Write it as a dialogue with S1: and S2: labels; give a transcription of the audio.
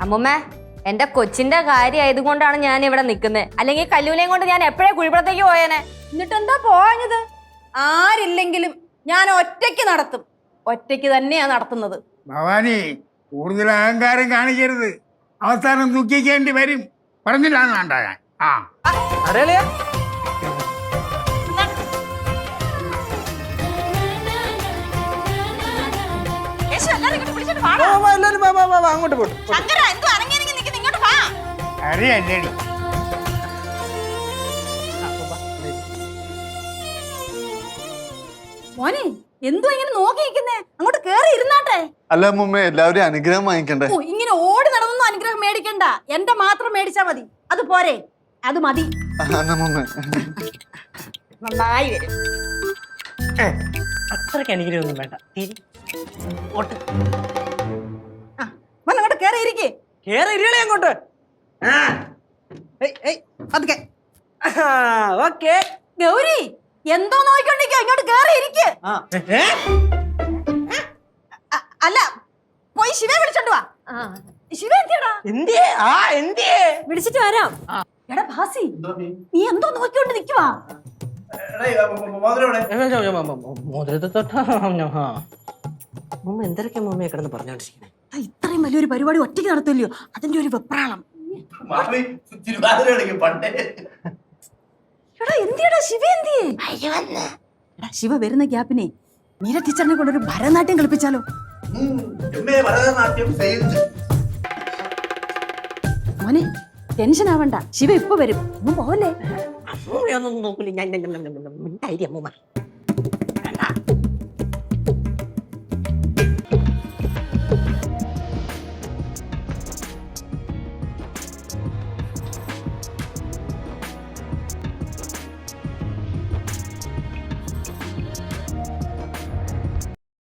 S1: അമ്മുമ്മ എന്റെ കൊച്ചിന്റെ കാര്യം ആയതുകൊണ്ടാണ് ഞാൻ ഇവിടെ നിൽക്കുന്നത്. അല്ലെങ്കിൽ കല്ലൂനെയും കൊണ്ട് ഞാൻ എപ്പോഴേ കുഴിപ്പുറത്തേക്ക് പോയേനെ.
S2: എന്നിട്ട് എന്താ പോഞ്ഞത്? ആരില്ലെങ്കിലും ഞാൻ ഒറ്റയ്ക്ക് നടത്തും. ഒറ്റയ്ക്ക് തന്നെയാ നടത്തുന്നത്.
S3: ഭവാനി, കൂടുതൽ അഹങ്കാരം കാണിക്കരുത്. അവസാനം ദുഃഖിക്കേണ്ടി വരും. പറഞ്ഞില്ലാണ്ടാകാൻ. ആ
S4: അറിയാ അങ്ങോട്ട് പോട്ടെ.
S3: അറിയല്ലേടി.
S2: മോനെ എന്തോ ഇങ്ങനെ നോക്കിയിരിക്കുന്നേ? അങ്ങോട്ട് കേറി ഇരുന്നാട്ടെ.
S5: അല്ല അമ്മൂമ്മ, എല്ലാവരും അനുഗ്രഹം വാങ്ങിക്കണ്ടേ?
S2: ഓ, ഇങ്ങനെ ഓടി നടന്നൊന്നും അനുഗ്രഹം മേടിക്കണ്ട. എന്റെ മാത്രം മേടിച്ചാ മതി. അത് പോരെ? അത് മതി. നന്നായി വരും.
S4: അത്രയ്ക്ക് അനുഗ്രഹമൊന്നും വേണ്ട.
S2: അങ്ങോട്ട് കേറി ഇരിക്കേ.
S4: കേറി ഇരിക്കണേ അങ്ങോട്ട്. ഓക്കെ
S2: ഗൗരി, എന്തോ നോക്കിക്കൊണ്ടിരിക്കോ? ഇങ്ങോട്ട് കേറി ഇരിക്ക്. അല്ല, പോയി ശിവയെ വിളിച്ചോണ്ട് വാ. ശിവ എന്തിയടാ?
S1: വിളിച്ചിട്ട് വരാം.
S2: എടാ ഭാസി, നീ എന്തോ നോക്കിക്കൊണ്ട് നിക്കുവാ?
S4: മോതിരത്തെ തൊട്ടാ എന്തൊക്കെ മമ്മയെ കിടന്ന് പറഞ്ഞോണ്ടിരിക്കണേ.
S2: ഇത്രയും വലിയൊരു പരിപാടി ഒറ്റയ്ക്ക് നടത്തില്ലയോ? അതിന്റെ ഒരു വെപ്രാളം. എടാ എന്തിയടാ ശിവ എന്തിയേ? എടാ ശിവ വരുന്ന ഗ്യാപ്പിനെ മീര ടീച്ചറിനെ കൊണ്ടൊരു ഭരതനാട്യം കളിപ്പിച്ചാലോ? മോനെ ടെൻഷൻ ആവണ്ട, ശിവ ഇപ്പൊ വരും. പോവല്ലേ?
S4: അമ്മൂമ്മയൊന്നും നോക്കില്ല. ഞാൻ അമ്മൂമ്മ